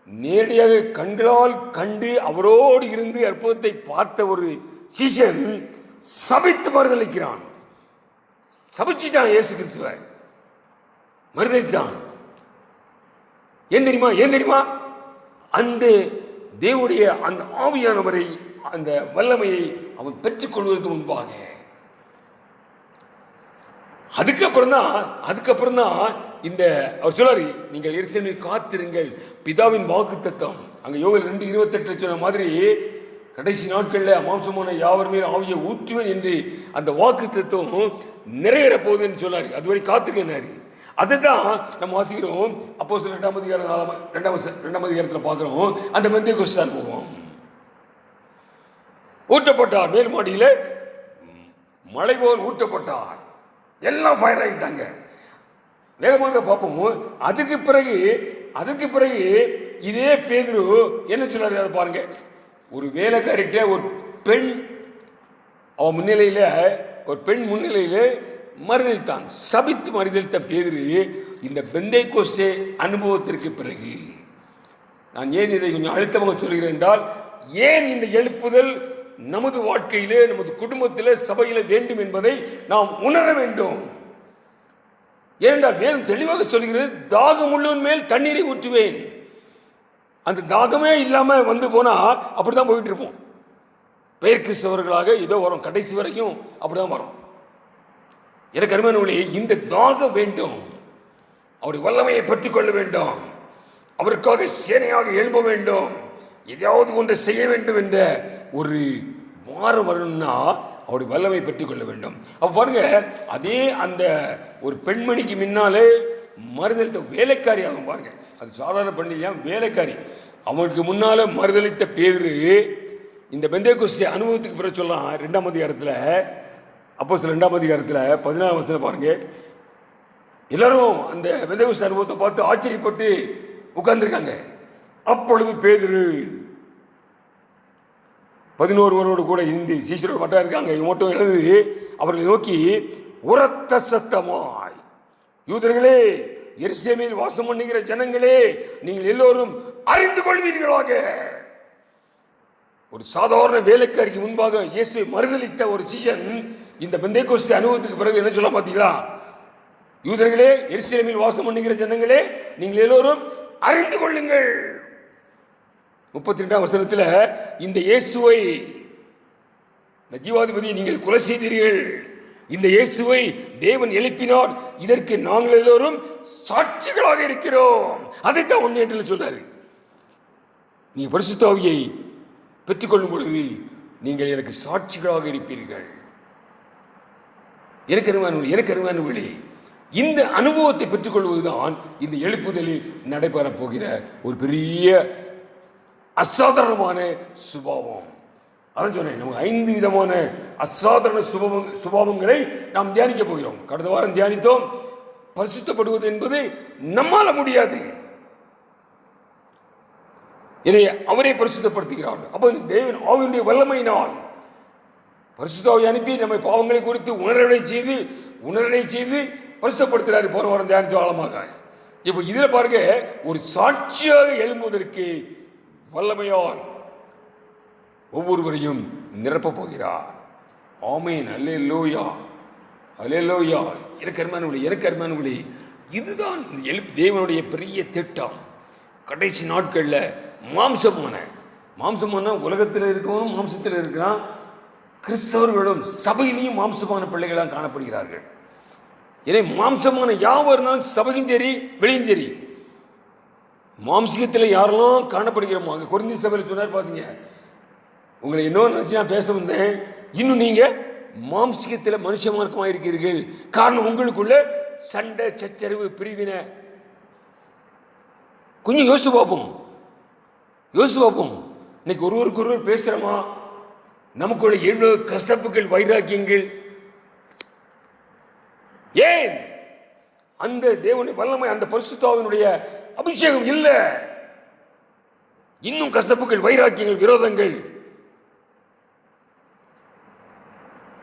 நேரடியாக கண்களால் கண்டு அவரோடு இருந்து அற்புதத்தை பார்த்த ஒரு சீஷன் சபித்து மறுதலிக்கிறான். சபிச்சுட்டான் இயேசு கிறிஸ்துவை, மறுதலித்தான். ஏன் தெரியுமா? அந்த தேவனுடைய அந்த ஆவியானவரை, அந்த வல்லமையை அவன் பெற்றுக்கொள்வதற்கு முன்பாக, அதுக்கப்புறம் தான் இந்த அவர் சொல்லாரு, நீங்கள் எருசலேமில் காத்திருங்கள், பிதாவின் வாக்குத்தத்தம். அங்க யோவேல் 2:28 சொன்ன மாதிரி, கடைசி நாட்களில் மாம்சமான யாவர் மேல் ஆவியை ஊற்றுவேன் என்று அந்த வாக்குத்தத்தம் நிறைவேற போகுதுன்னு சொன்னாரு. அதுவரை காத்திருக்கேன். அதுதான் நம்ம வாசிக்கிறோம். அப்போஸ்தலர் 2ஆம் அதிகாரத்தில் பார்க்கிறோம். அந்த பெந்தேகோஸ்து அனுபவம் ஊற்றப்பட்டார். மேல் மாடியில மழை போல் ஊற்றப்பட்டார். எல்லாம் ஃபயர் ஆகிட்டாங்க. வேகமாக பார்ப்போம். அதுக்கு பிறகு இதே பேதுரு என்ன சொல்றாரு அதை பாருங்க. ஒரு வேலைக்காரிட்ட ஒரு பெண் அவன் முன்னிலையில மறுதளித்தான். சபித்து மறுதளித்த பேதுரு இந்த பெந்தேகோஸ்தே அனுபவத்திற்கு பிறகு, நான் ஏன் இதை கொஞ்சம் அழுத்தமாக சொல்கிறேன் என்றால், ஏன் இந்த எழுப்புதல் நமது வாழ்க்கையிலே, நமது குடும்பத்திலே, சபையிலே வேண்டும் என்பதை நாம் உணர வேண்டும். ஏனென்றால் வேதம் தெளிவாக சொல்கிறது, தாகம் உள்ளவன் மேல் தண்ணீரை ஊற்றுவேன். அந்த தாகமே இல்லாம வந்து போனா அப்படிதான் போயிட்டு இருப்போம். பெயர் கிறிஸ்தவர்களாக ஏதோ வரும், கடைசி வரைக்கும் அப்படிதான் வரும். எனக்கு அருமையானவர்களே, இந்த தாகம் வேண்டும். அவருடைய வல்லமையை பெற்றுக் கொள்ள வேண்டும். அவருக்காக சேனையாக எழும்ப வேண்டும். எதையாவது ஒன்றை செய்ய வேண்டும் என்ற ஒரு மாறு வரணும்னா அவருடைய வல்லமை பெற்றுக் கொள்ள வேண்டும். அப்ப பாருங்க, அதே அந்த ஒரு பெண்மணிக்கு முன்னாலே மறுதளித்த வேலைக்காரி ஆகும். பாருங்க, அது சாதாரண பெண்ணியா, வேலைக்காரி. அவனுக்கு முன்னால மறுதளித்த பேதுரு இந்த பெந்தேகோஸ்தே அனுபவத்துக்கு பிறகு சொல்லலாம். 2ஆம் அதிகாரத்தில், அப்போஸ்தலர் 2ஆம் அதிகாரத்தில் 14ஆம் வசனம் பாருங்க. எல்லாரும் அந்த பெந்தேகோஸ்தே அனுபவத்தை பார்த்து ஆச்சரியப்பட்டு உட்கார்ந்துருக்காங்க. அப்பொழுது பேதுரு 11 கூட இருந்து சீஷரோடு மட்டும் இருக்காங்க. இவங்க மட்டும் எழுது அவர்களை நோக்கி உரத்த சத்தமாய், யூதர்களே, எருசலேமில் வாசம் பண்ணுகிற ஜனங்களே, நீங்கள் எல்லோரும் அறிந்து கொள்வீர்களாக. ஒரு சாதாரண வேலைக்காரிக்கு முன்பாக இயேசு மறுதளித்த ஒரு சீஷன் இந்த பெந்தேகோஸ்தே அனுபவத்துக்கு பிறகு என்ன சொல்ல பார்த்தீங்களா? யூதர்களே, எருசலேமில் வாசம் பண்ணுகிற ஜனங்களே, நீங்கள் எல்லோரும் அறிந்து கொள்ளுங்கள். 32ஆம் வசனத்தில், இந்த இயேசுவை, இந்த ஜீவாதிபதியை நீங்கள் கொலை செய்தீர்கள். இந்த இயேசுவை தேவன் எழுப்பினார். இதற்கு நாங்கள் எல்லோரும் சாட்சிகளாக இருக்கிறோம். அதைத்தான் 1:8 சொல்றாரு. நீ பரிசுத்த ஆவியை பெற்றுக்கொள்ளும் பொழுது நீங்கள் எனக்கு சாட்சிகளாக இருப்பீர்கள். எனக்கு அருமையானவர்களே, இந்த அனுபவத்தை பெற்றுக்கொள்வதுதான் இந்த எழுப்புதலில் நடைபெறப் போகிற ஒரு பெரிய அசாதாரணமான சுபாவம். அதான் சொன்னேன், நமக்கு 5 விதமான அசாதாரண சுபாவங்களை நாம் தியானிக்க போகிறோம். கடந்த வாரம் தியானித்தோம். பரிசுத்தப்படுவது என்பது நம்மால முடியாது. எனவே அவரை பரிசுத்தப்படுத்துகிறார். அப்ப தேவன் ஆவியுடைய வல்லமையினால் பரிசுத்த ஆவியை அனுப்பி நம்மை பாவங்களை குறித்து உணரடை செய்து பரிசுத்தப்படுத்துகிறார். போன வாரம் தியானித்த ஆழமாக. இப்போ இதுல பாருங்க, ஒரு சாட்சியாக எழும்புவதற்கு வல்லமையால் ஒவ்வொருவரையும் நிரப்பப் போகிறார். ஆமென், அல்லேலூயா, அல்லேலூயா. எனக்கு அருமையானவர்களே, இதுதான் தேவனுடைய பெரிய திட்டம். கடைசி நாட்களில் மாம்சமான உலகத்தில் இருக்கவனும் மாம்சத்தில் இருக்கிறான். கிறிஸ்தவர்களும் சபையிலையும் மாம்சமான பிள்ளைகளாக காணப்படுகிறார்கள். எனவே மாம்சமான யாவரும் சபையும் சரி வெளியும் சரி, மாம்சிகத்தில் யாரெல்லாம் காணப்படுகிறோமோ, அங்கே கொரிந்தி சபையில் சொன்னார் பார்த்தீங்க, உங்களை இன்னொன்று நினச்சி நான் பேச வந்தேன், இன்னும் நீங்கள் மாம்சிகத்தில் மனுஷ மார்க்கமாக இருக்கிறீர்கள். காரணம், உங்களுக்குள்ள சண்டை, சச்சரவு, பிரிவினை. கொஞ்சம் யோசிச்சு பார்ப்போம். இன்னைக்கு ஒருவருக்கு பேசுகிறோமா? நமக்குள்ள எவ்வளவு கசப்புகள், வைராக்கியங்கள். ஏன்? அந்த தேவனுடைய வல்லமை, அந்த பரிசுத்த ஆவியினுடைய அபிஷேகம் இல்லை. இன்னும் கசப்புகள், வைராக்கியங்கள், விரோதங்கள்.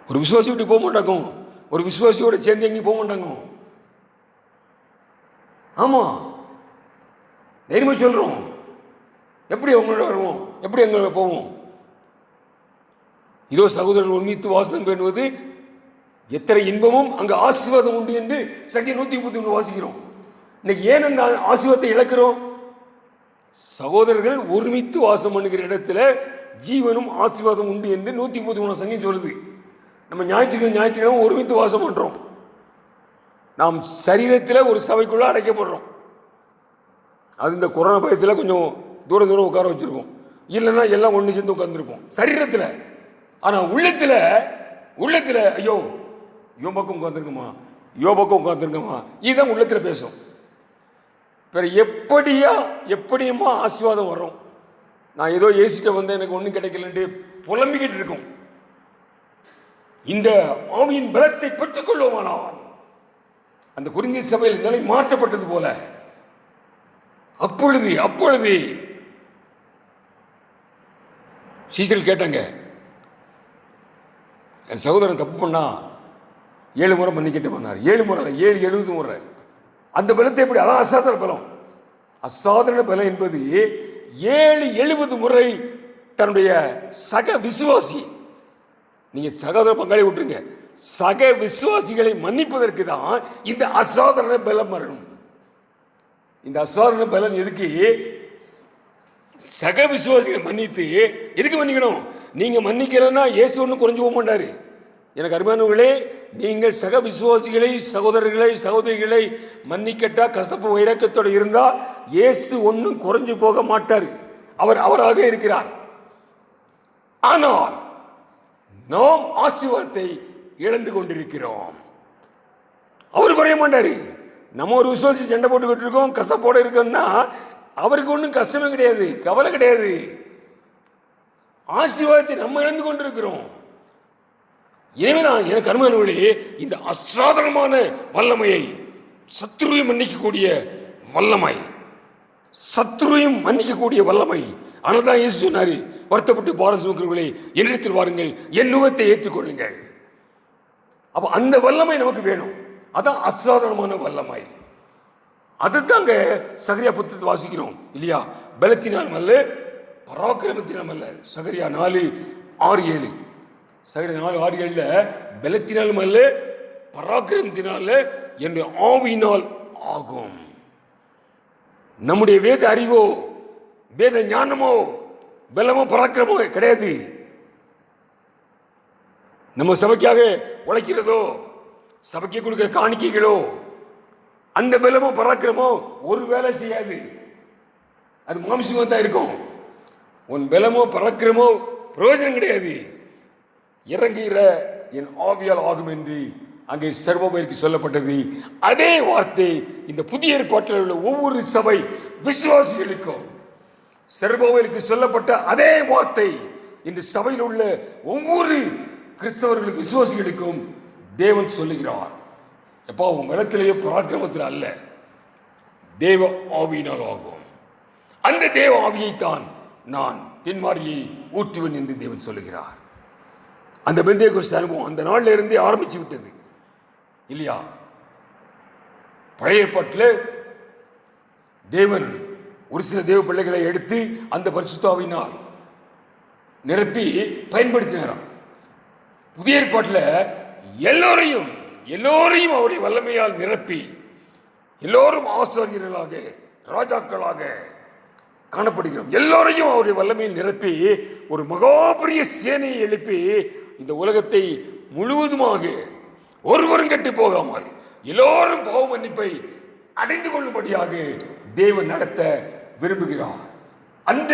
ஒரு விசுவாசி விட்டு போக மாட்டாங்க, ஒரு விசுவாசியோட சேர்ந்து எங்கேயும் போக மாட்டாங்க. ஆமா, தைரியமா சொல்றோம். எப்படி அவங்களோட வருவோம்? எப்படி எங்களோட போவோம்? இதோ சகோதரர்கள் ஒன்றித்து வாசம் பண்ணுவது எத்தனை இன்பமும் அங்கு ஆசீர்வாதம் உண்டு என்று சங்கீதம் 131 வாசிக்கிறோம். இன்னைக்கு ஏன் அந்த ஆசீர்வாதத்தை இழக்கிறோம்? சகோதரர்கள் ஒருமித்து வாசம் பண்ணுகிற இடத்துல ஜீவனும் ஆசீர்வாதம் உண்டு என்று 133 சங்கீதம் சொல்லுது. நம்ம ஞாயிற்றுக்கிழமை ஒருமித்து வாசம் பண்றோம். நாம் சரீரத்தில் ஒரு சபைக்குள்ள அடைக்கப்படுறோம். அது இந்த கொரோனா பயத்தில் கொஞ்சம் தூரம் உட்கார வச்சிருக்கோம். இல்லைன்னா எல்லாம் ஒன்று சேர்ந்து உட்கார்ந்துருப்போம் சரீரத்தில். ஆனால் உள்ளத்தில் ஐயோ யோ பக்கம் உட்காந்துருக்குமா, இதுதான் உள்ளத்தில் பேசும். எப்படியுமா ஆசீர்வாதம் வரும். நான் ஏதோ ஏசிட்ட வந்தேன், எனக்கு ஒன்றும் கிடைக்கலன்ட்டு புலம்பிக்கிட்டு இருக்கும். இந்த ஆவியின் பலத்தை பெற்றுக் கொள்வோமானால் அந்த கொரிந்திய சபையில் நிலை மாற்றப்பட்டது போல அப்பொழுது சீசர்கள் கேட்டாங்க, என் சகோதரன் தப்பு பண்ணா 7 முறை மன்னிக்கிட்டு பண்ணார். 7 முறை 7 70 முறை. அந்த பலத்தை எப்படி? அதான் அசாதாரண பலம். அசாதாரண பலம் என்பது 7 70 முறை தன்னுடைய சக விசுவாசி, நீங்க சகோதர பங்காளி விட்டுருங்க, சக விசுவாசிகளை மன்னிப்பதற்கு தான் இந்த அசாதாரண பலம் வரணும். இந்த அசாதாரண பலன் எதுக்கு? சக விசுவாசிகளை மன்னித்து எதுக்கு மன்னிக்கணும்? நீங்க மன்னிக்கலன்னா இயேசு ஒன்றும் குறைஞ்சு போக மாட்டாரு. எனக்கு அருமையானவர்களே, நீங்கள் சக விசுவாசிகளை, சகோதரர்களை, சகோதரிகளை மன்னிக்கட்டா கசப்பு வைராக்கியத்தோடு இருந்தால் இயேசு ஒன்றும் குறைஞ்சு போக மாட்டார். அவர் அவராக இருக்கிறார். ஆனால் நாம் ஆசீர்வாதத்தை இழந்து கொண்டிருக்கிறோம். அவர் குறைய மாட்டாரு. நம்ம ஒரு விசுவாசி சண்டை போட்டுக்கிட்டு இருக்கோம், கசப்போட இருக்கோம்னா அவருக்கு ஒன்றும் கஷ்டமே கிடையாது, கவலை கிடையாது. ஆசீர்வாதத்தை நம்ம இழந்து கொண்டிருக்கிறோம். எனவேதான் எனக்கு அருமையானவர்களே, இந்த அசாதாரணமான வல்லமையை, சத்துருவையும் மன்னிக்கக்கூடிய வல்லமை, சத்துருவையும் மன்னிக்கக்கூடிய வல்லமை. அதனால தான் இயேசு சொன்னாரு, வருத்தப்பட்டு பாரம் சுமக்கிறவர்களே என்னிடத்தில் வாருங்கள், என் நுகத்தை ஏற்றுக்கொள்ளுங்கள். அப்ப அந்த வல்லமை நமக்கு வேணும். அதான் அசாதாரணமான வல்லமை. அதுதாங்க சகரியா புத்தகத்தை வாசிக்கிறோம் இல்லையா? பலத்தினால் அல்ல, பராக்கிரமத்தினால் அல்ல. சகரியா 4:6-7. சகரியா 4:6-7 பலத்தினாலும் அல்ல, பராக்கிரமத்தினால என்னுடைய ஆவியினால் ஆகும். நம்முடைய வேத அறிவோ, வேத ஞானமோ, பலமோ, பராக்கிரமோ கிடையாது. நம்ம சபைக்காக உழைக்கிறதோ, சபைக்கு கொடுக்கிற காணிக்கைகளோ, அந்த பலமோ பராக்கிரமோ ஒரு வேலை செய்யாது. அது மாம்சமா தான் இருக்கும். உன் பலமோ பராக்கிரமோ பிரயோஜனம் கிடையாது. இறங்குகிற என் ஆவியால் ஆகும் என்று அங்கே சர்வோபைக்கு சொல்லப்பட்டது. அதே வார்த்தை இந்த புதிய ஏற்பாட்டில் உள்ள ஒவ்வொரு சபை விசுவாசிகளுக்கும் சர்வோபைக்கு சொல்லப்பட்ட அதே வார்த்தை இந்த சபையில் உள்ள ஒவ்வொரு கிறிஸ்தவர்களுக்கு விசுவாசிகளுக்கும் தேவன் சொல்லுகிறார். எப்போ உன் பலத்திலேயோ பராக்கிரமத்தில் அல்ல, தேவ ஆவியினால் ஆகும். அந்த தேவ ஆவியைத்தான் நான் பின்மாரியை ஊற்றுவேன் என்று தேவன் சொல்லுகிறார். அந்த பெந்தேகோஸ்து அனுபவம் அந்த நாளில் இருந்தே ஆரம்பிச்சு விட்டது இல்லையா? பழைய ஏற்பாட்டில் தேவன் ஒரு சில தேவ பிள்ளைகளை எடுத்து அந்த பரிசுத்த ஆவியினால் நிரப்பி பயன்படுத்தினாராம். புதிய ஏற்பாட்டில் எல்லோரையும் அவருடைய வல்லமையால் நிரப்பி எல்லோரும் ஆசாரியர்களாக, ராஜாக்களாக காணப்படுகிறோம். எல்லோரையும் அவருடைய வல்லமையில் நிரப்பி ஒரு மகாபெரிய சேனையை எழுப்பி இந்த உலகத்தை முழுவதுமாக ஒருவரும் கெட்டு போகாமல் எல்லோரும் பாவ மன்னிப்பை அடைந்து கொள்ளும்படியாக தேவன் நடத்த விரும்புகிறார். அந்த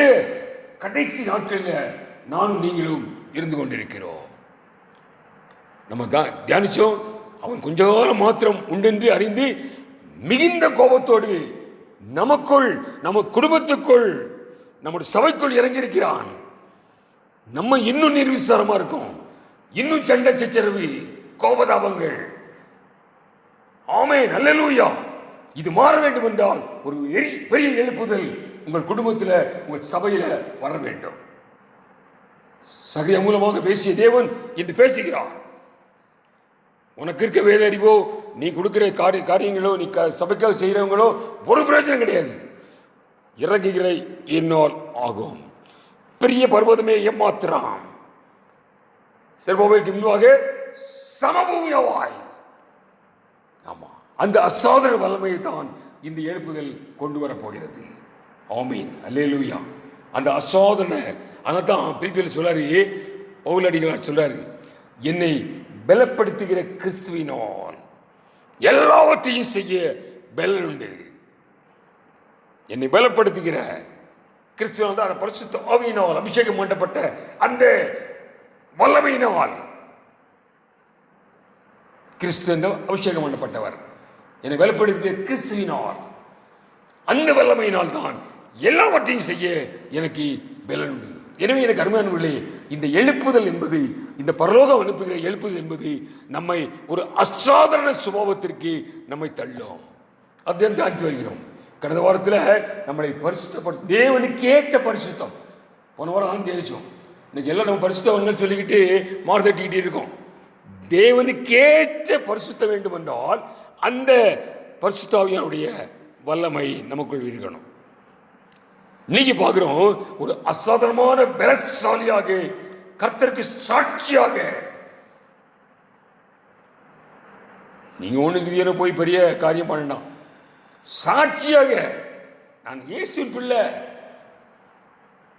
கடைசி நாட்களில் நானும் நீங்களும் இருந்து கொண்டிருக்கிறோம். நம்ம தியானிச்சோம், அவன் கொஞ்ச காலம் மாத்திரம் உண்டென்று அறிந்து மிகுந்த கோபத்தோடு நமக்குள், நம்ம குடும்பத்துக்குள், நம்முடைய சபைக்குள் இறங்கியிருக்கிறான். நம்ம இன்னும் நிர்விசாரமா இருக்கும், இன்னும் சண்டை சச்சரவு, கோபதாபங்கள். ஆமென், அல்லேலூயா. இது மாற வேண்டும் என்றால் ஒரு பெரிய எழுப்புதல் உங்கள் குடும்பத்தில், உங்கள் சபையில வர வேண்டும். சகரியா மூலமாக பேசிய தேவன் இன்று பேசுகிறார். உனக்கு இருக்க வேத அறிவோ, நீ கொடுக்கிற காரியங்களோ, நீ சபைக்காக செய்கிறவங்களோ ஒரு பிரயோஜனம் கிடையாது. இறங்குகிற என்னால் ஆகும். பெரிய பர்வதமே ஏமாத்திரம், செல்போவைக்கு முன்பாக சமபூமியாவாய். ஆமா, அந்த அசாதாரண வல்லமையை தான் இந்த எழுப்புதல் கொண்டு வரப்போகிறது. ஆமீன், அல்லேலூயா. அந்த அசாதாரண, அதான் பிலிப்பியர் சொல்றாரு, பவுலடிகளார் சொல்றாரு, என்னை பலப்படுத்துகிற கிறிஸ்துவினால் எல்லாவற்றையும் செய்ய பலன் உண்டு. என்னை பலப்படுத்துகிற கிறிஸ்துவினால் தான், பரிசுத்த ஆவியினால் அபிஷேகம் பண்ணப்பட்ட அந்த வல்லமையினால், கிறிஸ்து அபிஷேகம் பண்ணப்பட்டவர், என்னை பலப்படுத்துகிற கிறிஸ்துவினால், அந்த வல்லமையினால் தான் எல்லாவற்றையும் செய்ய எனக்கு பலன் உண்டு. எனவே எனக்கு அருமையானவர்களே, இந்த எழுப்புதல் என்பது, இந்த பரலோகம் அனுப்புகிற எழுப்புதல் என்பது நம்மை ஒரு அசாதாரண சுபாவத்திற்கு நம்மை தள்ளும். அதுதான் தாண்டி வருகிறோம். கடந்த வாரத்தில் நம்மளை பரிசுத்தப்படும் தேவனுக்கு ஏற்ற பரிசுத்தம் போன வாரம் தெரிச்சோம். இன்னைக்கு எல்லாம் நம்ம பரிசுத்தவங்க சொல்லிக்கிட்டு மாறுதட்டிக்கிட்டே இருக்கோம். தேவனுக்கேற்ற பரிசுத்த வேண்டும் என்றால் அந்த பரிசுத்தாவியானுடைய வல்லமை நமக்குள் இருக்கணும். இன்னைக்கு பார்க்கிறோம், ஒரு அசாதாரணமான பலசாலியாக, கர்த்தருக்கு சாட்சியாக. நீங்க ஒண்ணு கிதியோன போய் பெரிய காரியம் பண்ணலாம், சாட்சியாக நான் இயேசுவின் பிள்ளை,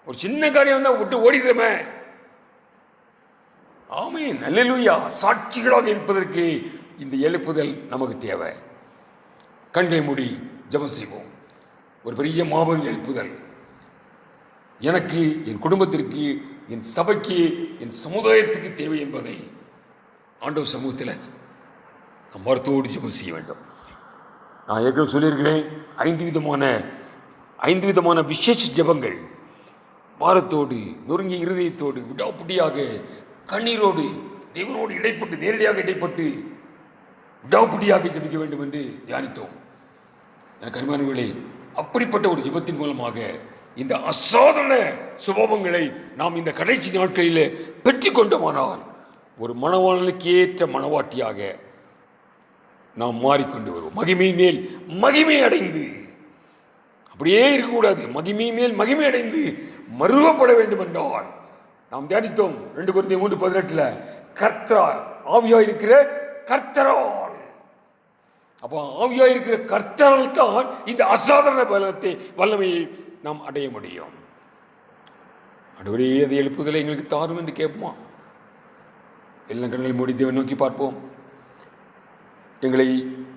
ஒரு சின்ன காரியம் தான் விட்டு ஓடிடுறமே. ஆமென், அல்லேலூயா. சாட்சிகளாக இருப்பதற்கு இந்த எழுப்புதல் நமக்கு தேவை. கண்களை மூடி ஜெபம் செய்வோம். ஒரு பெரிய மாபெரும் எழுப்புதல் எனக்கு, என் குடும்பத்திற்கு, என் சபைக்கு, என் சமுதாயத்துக்கு தேவை என்பதை ஆண்டவர் சமூகத்தில் நாம் மருத்துவோடு ஜெபம் செய்ய வேண்டும். நான் ஏற்கனவே சொல்லியிருக்கிறேன், 5 விதமான விசேஷ ஜெபங்கள் பாரத்தோடு, நொறுங்கிய இருதயத்தோடு, விடாப்பிடியாக, கண்ணீரோடு, தேவனோடு இடைப்பட்டு, நேரடியாக இடைப்பட்டு விடாப்பிடியாக ஜெபிக்க வேண்டும் என்று தியானித்தோம். எனக்கு அருமையானவர்களே, அப்படிப்பட்ட ஒரு ஜெபத்தின் மூலமாக இந்த அசாதாரண சுபாவங்களை நாம் இந்த கடைசி நாட்களில் பெற்றுக்கொண்டோமானால் ஒரு மணவாளனுக்கு ஏற்ற மணவாட்டியாக நாம் மாறிக்கொண்டு வருவோம். மகிமை மேல் மகிமை அடைந்து, அப்படியே இருக்கக்கூடாது, மகிமை மேல் மகிமை அடைந்து மருவப்பட வேண்டும் என்றால் நாம் தியானித்தோம் 2 கொரிந்தியர் 3:18 கர்த்தரால், ஆவியாய் இருக்கிற கர்த்தரால். அப்போ ஆவியாய் இருக்கிற கர்த்தரால் தான் இந்த அசாதாரண வல்லமையை நாம் அடைய முடியும். ஆண்டவரே, அதை எழுப்புதலை எங்களுக்கு தாரும் என்று கேட்போமா? எல்லாம் கண்களை மூடி தேவனை நோக்கி பார்ப்போம். எங்களை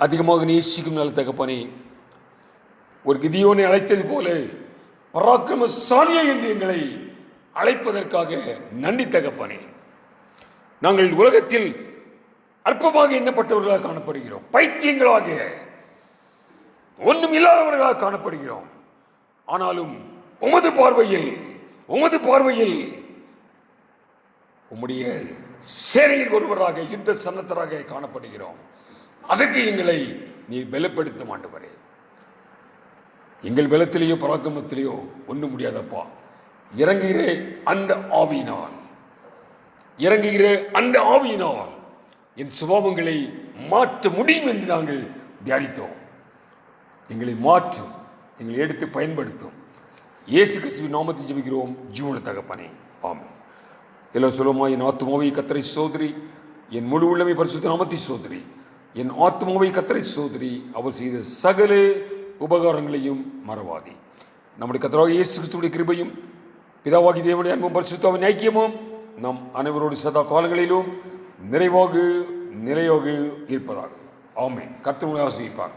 அதிகமாக நேசிக்கும் நல்ல தகப்பனே, ஒரு கிதியோனை அழைத்தது போல பராக்கிரமசாலியை என்று எங்களை அழைப்பதற்காக நன்றி தகப்பனே. நாங்கள் உலகத்தில் அற்பமாக எண்ணப்பட்டவர்களாக காணப்படுகிறோம், பைத்தியங்களாக, ஒன்றும் இல்லாதவர்களாக காணப்படுகிறோம். ஆனாலும் உமது பார்வையில் உம்முடைய சேனையில் ஒருவராக, யுத்த சன்னத்தராக காணப்படுகிறோம். அதற்கு எங்களை நீ பலப்படுத்த ஆண்டவரே. எங்கள் பலத்திலேயோ பராக்கிரமத்திலேயோ ஒன்றும் முடியாதப்பா. இறங்குகிற அந்த ஆவியினால் என் சுபாவங்களை மாற்ற முடியும் என்று நாங்கள் தியானித்தோம். எங்களை மாற்றும், எங்களை எடுத்து பயன்படுத்தும். இயேசு கிறிஸ்துவின் நாமத்தில் ஜெபிக்கிறோம் ஜீவன தகப்பனே, ஆமென். எல்லாம் சொல்லுமா, என் ஆத்துமாவை கர்த்தரை சோதரி, என் முழு உள்ளமை பரிசுத்த நாமத்தை சோதரி, என் ஆத்துமாவை கர்த்தரை சோதரி, அவர் செய்த சகல உபகாரங்களையும் மறவாதி. நம்முடைய கர்த்தராகிய இயேசு கிறிஸ்துவின் கிருபையும், பிதாவாகிய தேவனுடைய அன்பும், பரிசுத்தாவின் ஐக்கியமும் நம் அனைவரோடு சதா காலங்களிலும் நிறைவாக நிலையாக இருப்பதாக. ஆமென். கர்த்தர் உங்களை ஆசீர்வதிப்பார்.